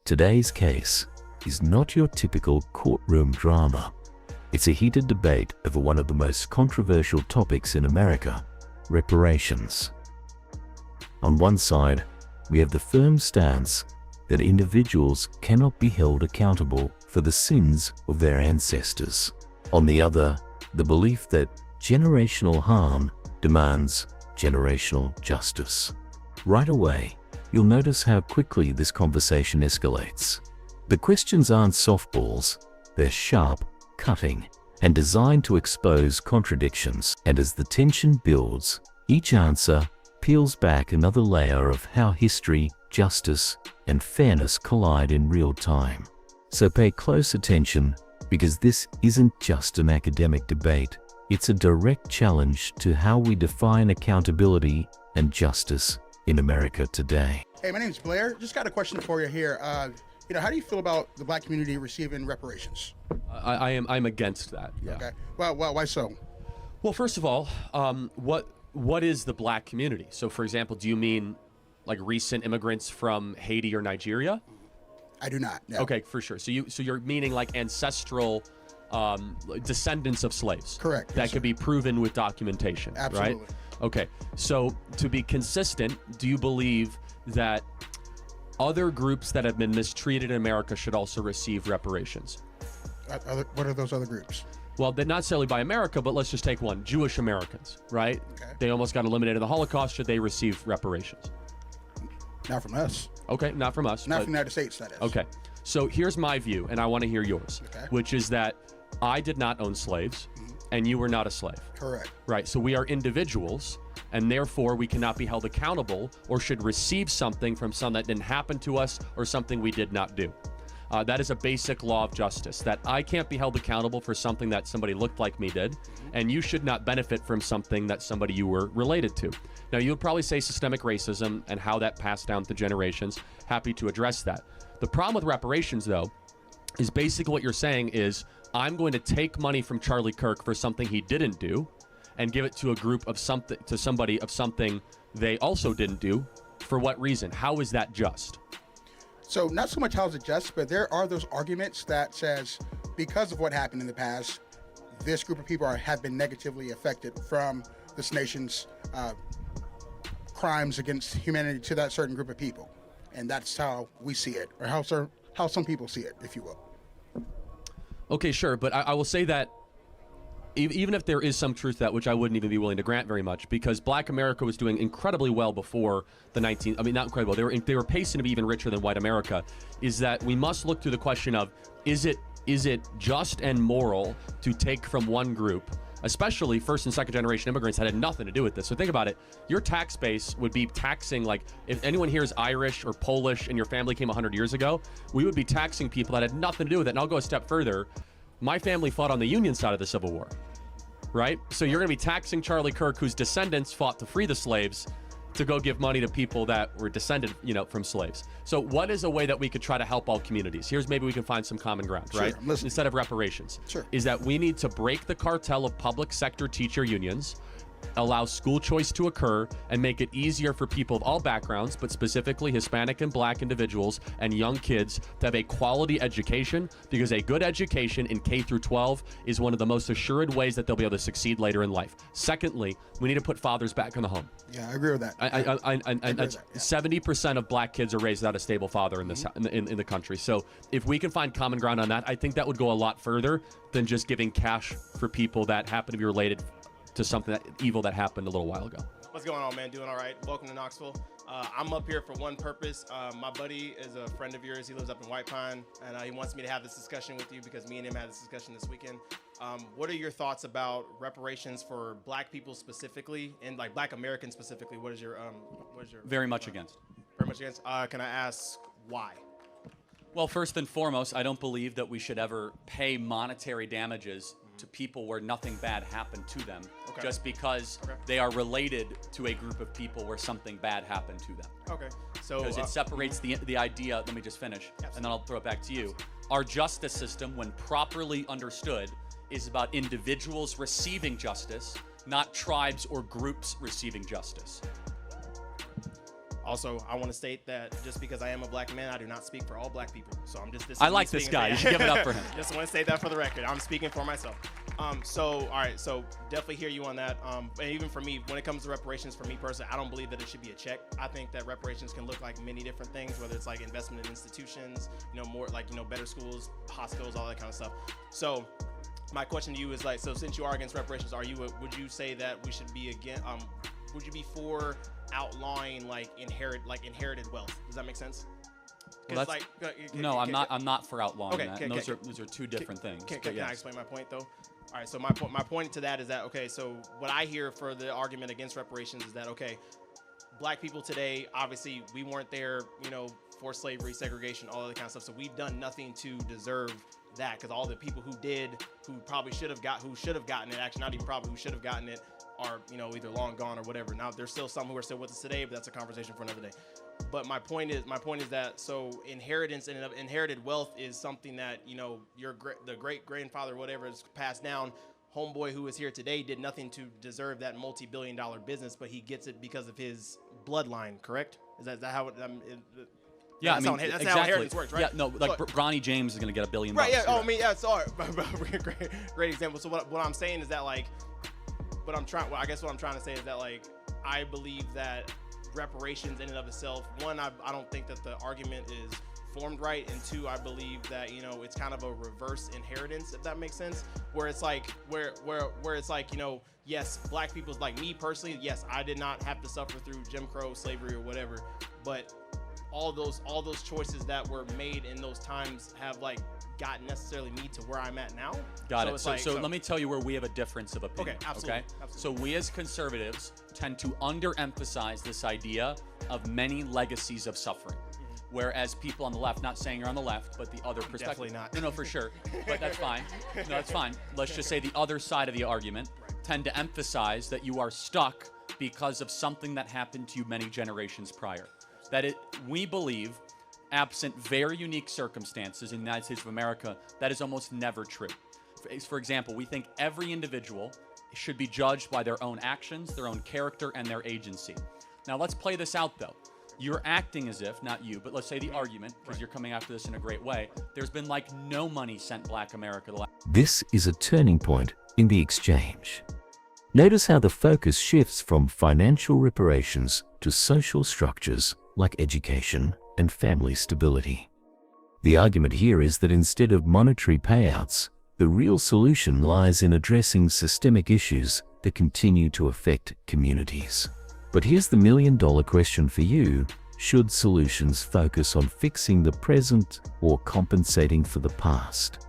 Today's case is not your typical courtroom drama. It's a heated debate over one of the most controversial topics in America, reparations. On one side, we have the firm stance that individuals cannot be held accountable for the sins of their ancestors. On the other, the belief that generational harm demands generational justice. Right away, you'll notice how quickly this conversation escalates. The questions aren't softballs, they're sharp, cutting, and designed to expose contradictions. And as the tension builds, each answer peels back another layer of how history, justice, and fairness collide in real time. So pay close attention, because this isn't just an academic debate, it's a direct challenge to how we define accountability and justice in America today. Hey, my name is Blair. Just got a question for you here. How do you feel about the black community receiving reparations? I'm against that. Yeah. Okay. Well, why so? Well, first of all, what is the black community? So, for example, do you mean like recent immigrants from Haiti or Nigeria? I do not. No. Okay, for sure. So you're meaning like ancestral descendants of slaves. Correct. That could be proven with documentation. Absolutely. Right? Okay. So to be consistent, do you believe that other groups that have been mistreated in America should also receive reparations? What are those other groups? Well, they're not necessarily by America, but let's just take one. Jewish Americans, right? Okay. They almost got eliminated in the Holocaust. Should they receive reparations? Not from us. Okay, not from us. Not from the United States, that is. Okay. So here's my view, and I want to hear yours, Okay. which is that I did not own slaves, and you were not a slave. Correct. Right. So we are individuals, and therefore we cannot be held accountable or should receive something from something that didn't happen to us or something we did not do. That is a basic law of justice, that I can't be held accountable for something that somebody looked like me did, and you should not benefit from something that somebody you were related to. Now, you'll probably say systemic racism and how that passed down through generations. Happy to address that. The problem with reparations, though, is basically what you're saying is, I'm going to take money from Charlie Kirk for something he didn't do and give it to a group of something, to somebody of something they also didn't do. For what reason? How is that just? So not so much how is it just, but there are those arguments that says because of what happened in the past, this group of people have been negatively affected from this nation's crimes against humanity to that certain group of people. And that's how we see it, or how some people see it, if you will. Okay, sure. But I will say that even if there is some truth to that, which I wouldn't even be willing to grant very much, because Black America was doing incredibly well before the not incredible. They were pacing to be even richer than white America. Is that we must look through the question of, is it just and moral to take from one group, especially first and second generation immigrants that had nothing to do with this? So think about it. Your tax base would be taxing, like, if anyone here is Irish or Polish and your family came 100 years ago, we would be taxing people that had nothing to do with it. And I'll go a step further. My family fought on the Union side of the Civil War, right? So you're going to be taxing Charlie Kirk, whose descendants fought to free the slaves, to go give money to people that were descended, from slaves. So what is a way that we could try to help all communities? Here's maybe we can find some common ground, right? I'm listening. Instead of reparations. Sure. Is that we need to break the cartel of public sector teacher unions, allow school choice to occur, and make it easier for people of all backgrounds, but specifically Hispanic and Black individuals and young kids to have a quality education, because a good education in K through 12 is one of the most assured ways that they'll be able to succeed later in life. Secondly, we need to put fathers back in the home. Yeah, I agree with that. I agree with that, yeah. 70% of Black kids are raised without a stable father in this in the country. So if we can find common ground on that, I think that would go a lot further than just giving cash for people that happen to be related to something evil that happened a little while ago. What's going on, man? Doing all right. Welcome to Knoxville. I'm up here for one purpose. My buddy is a friend of yours. He lives up in White Pine, and he wants me to have this discussion with you because me and him had this discussion this weekend. What are your thoughts about reparations for Black people specifically, and like Black Americans specifically? What is your Very much against. Very much against. Can I ask why? Well, first and foremost, I don't believe that we should ever pay monetary damages to people where nothing bad happened to them, just because they are related to a group of people where something bad happened to them. Okay. So because it separates the idea. Let me just finish, and then I'll throw it back to you. Our justice system, when properly understood, is about individuals receiving justice, not tribes or groups receiving justice. Also, I want to state that just because I am a black man, I do not speak for all black people. So I'm just. I like this guy. You should give it up for him. Just want to state that for the record. I'm speaking for myself. So all right. So definitely hear you on that. And even for me, when it comes to reparations, for me personally, I don't believe that it should be a check. I think that reparations can look like many different things, whether it's like investment in institutions, more like better schools, hospitals, all that kind of stuff. So my question to you is like, so since you are against reparations, would you say that we should be would you be for outlawing inherited wealth? Does that make sense? Well, I'm not for outlawing that. And those are two different things. Can I explain my point though? All right. So my point to that is that so what I hear for the argument against reparations is that black people today, obviously we weren't there, for slavery, segregation, all that kind of stuff. So we've done nothing to deserve that, because all the people who should have gotten it, actually not even probably, who should have gotten it, are either long gone or whatever. Now there's still some who are still with us today, but that's a conversation for another day. But my point is that inheritance and inherited wealth is something that the great grandfather, whatever, is passed down. Homeboy who is here today did nothing to deserve that multi-billion-dollar business, but he gets it because of his bloodline. Correct? Is that how it? Yeah, that's exactly. how inheritance works, right? Yeah, no, like Bronny James is going to get $1 billion. Right, yeah. Right. Sorry. great example. So what I'm saying is that I guess what I'm trying to say is that I believe that reparations in and of itself, one, I don't think that the argument is formed right, and two, I believe that it's kind of a reverse inheritance, if that makes sense, where it's like where it's like yes, black people's, like me personally, yes, I did not have to suffer through Jim Crow, slavery, or whatever, but all those choices that were made in those times have gotten necessarily me to where I'm at now. Got it. So let me tell you where we have a difference of opinion. Okay, absolutely. So we as conservatives tend to underemphasize this idea of many legacies of suffering. Whereas people on the left, not saying you're on the left, but the other perspective. Definitely not. No, for sure. But that's fine. No, that's fine. Let's just say the other side of the argument tend to emphasize that you are stuck because of something that happened to you many generations prior. We believe, absent very unique circumstances in the United States of America, that is almost never true. For example, we think every individual should be judged by their own actions, their own character, and their agency. Now let's play this out though. You're acting as if, not you, but let's say the argument, because you're coming after this in a great way, there's been no money sent Black America the last. This is a turning point in the exchange. Notice how the focus shifts from financial reparations to social structures like education and family stability. The argument here is that instead of monetary payouts, the real solution lies in addressing systemic issues that continue to affect communities. But here's the million-dollar question for you: should solutions focus on fixing the present or compensating for the past?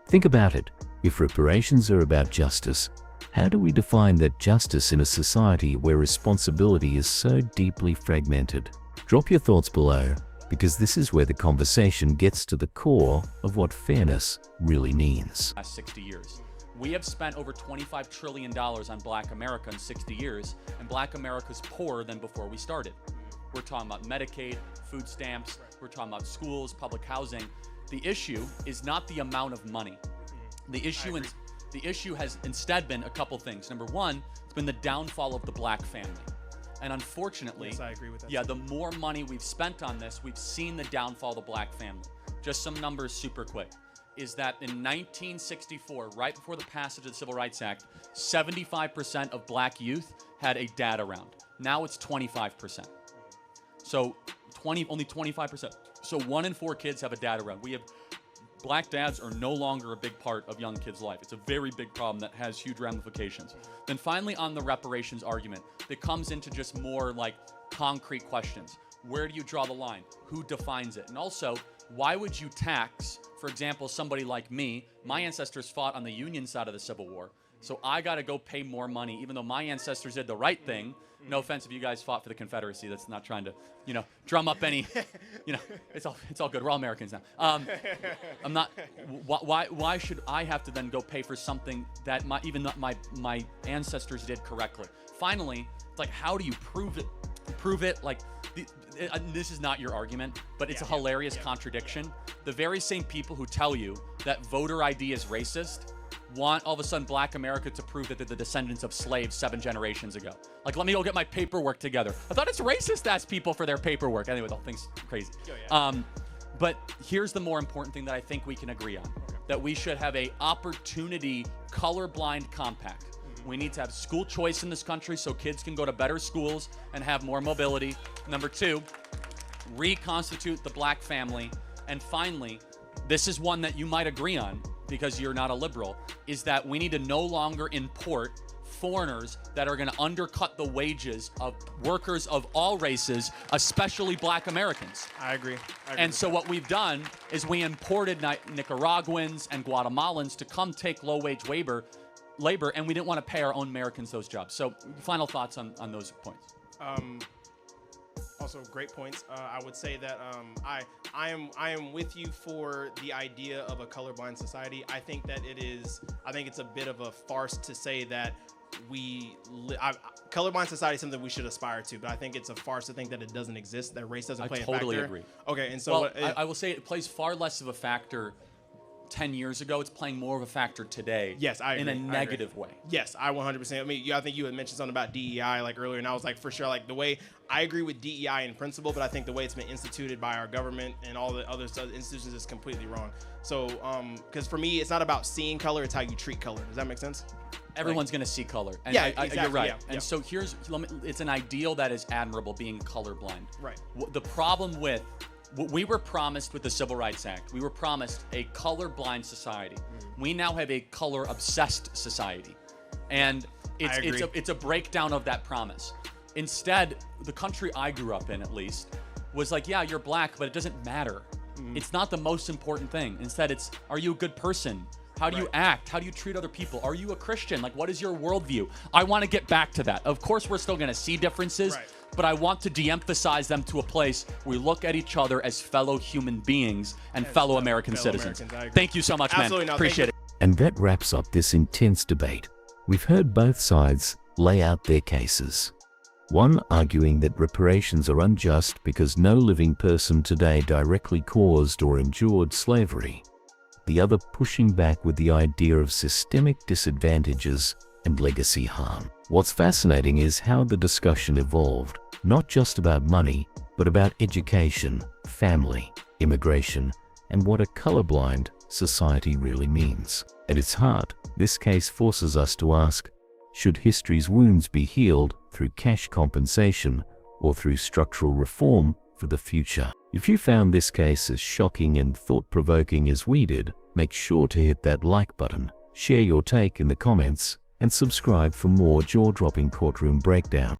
Think about it. If reparations are about justice, how do we define that justice in a society where responsibility is so deeply fragmented? Drop your thoughts below, because this is where the conversation gets to the core of what fairness really means. Last 60 years. We have spent over $25 trillion on Black America in 60 years, and Black America's poorer than before we started. We're talking about Medicaid, food stamps, we're talking about schools, public housing. The issue is not the amount of money. The issue has instead been a couple things. Number one, it's been the downfall of the Black family. And unfortunately, yes, I agree with that. Yeah, the more money we've spent on this, we've seen the downfall of the Black family. Just some numbers super quick. Is that in 1964, right before the passage of the Civil Rights Act, 75% of Black youth had a dad around. Now it's 25%. So only 25%. So 1 in 4 kids have a dad around. Black dads are no longer a big part of young kids' life. It's a very big problem that has huge ramifications. Then finally, on the reparations argument, it comes into just more concrete questions. Where do you draw the line? Who defines it? And also, why would you tax, for example, somebody like me? My ancestors fought on the Union side of the Civil War, so I got to go pay more money, even though my ancestors did the right thing. No offense if you guys fought for the Confederacy. That's not trying to, drum up any, it's all good. We're all Americans now. I'm not. Why should I have to then go pay for something that my ancestors did correctly? Finally, it's how do you prove it? This is not your argument, but it's a hilarious contradiction. The very same people who tell you that voter ID is racist want all of a sudden black America to prove that they're the descendants of slaves 7 generations ago. Like, let me go get my paperwork together. I thought it's racist to ask people for their paperwork. Anyway, the whole thing's crazy. But here's the more important thing that I think we can agree on, that we should have a opportunity colorblind compact. We need to have school choice in this country so kids can go to better schools and have more mobility. Number 2, reconstitute the black family. And finally, this is one that you might agree on because you're not a liberal, is that we need to no longer import foreigners that are going to undercut the wages of workers of all races, especially black Americans. I agree. And so what we've done is we imported Nicaraguans and Guatemalans to come take low-wage labor, and we didn't want to pay our own Americans those jobs. So final thoughts on those points. Also, great points. I would say that I am with you for the idea of a colorblind society. I think that it's a bit of a farce to say that colorblind society is something we should aspire to, but I think it's a farce to think that it doesn't exist, that race doesn't play a factor. I totally agree. Okay, and so I will say it plays far less of a factor 10 years ago. It's playing more of a factor today. Yes, I agree. In a negative way. Yes, I 100%. I mean, I think you had mentioned something about DEI like earlier, and I was like, for sure, like the way I agree with DEI in principle, but I think the way it's been instituted by our government and all the other institutions is completely wrong. So, because for me, it's not about seeing color; it's how you treat color. Does that make sense? Everyone's going to see color. And yeah, exactly, you're right. Yeah, and so it's an ideal that is admirable, being colorblind. Right. The problem with we were promised with the Civil Rights Act, we were promised a colorblind society. We now have a color-obsessed society. And it's a breakdown of that promise. Instead, the country I grew up in, at least, was like, yeah, you're black, but it doesn't matter. It's not the most important thing. Instead, it's, are you a good person? How do you act? How do you treat other people? Are you a Christian? Like, what is your worldview? I want to get back to that. Of course, we're still going to see differences, but I want to de-emphasize them to a place where we look at each other as fellow human beings and fellow American citizens. Thank you so much, Absolutely, man. Appreciate it. And that wraps up this intense debate. We've heard both sides lay out their cases. One arguing that reparations are unjust because no living person today directly caused or endured slavery. The other pushing back with the idea of systemic disadvantages and legacy harm. What's fascinating is how the discussion evolved, not just about money, but about education, family, immigration, and what a colorblind society really means. At its heart, this case forces us to ask, should history's wounds be healed through cash compensation or through structural reform for the future? If you found this case as shocking and thought-provoking as we did, make sure to hit that like button, share your take in the comments, and subscribe for more jaw-dropping courtroom breakdown.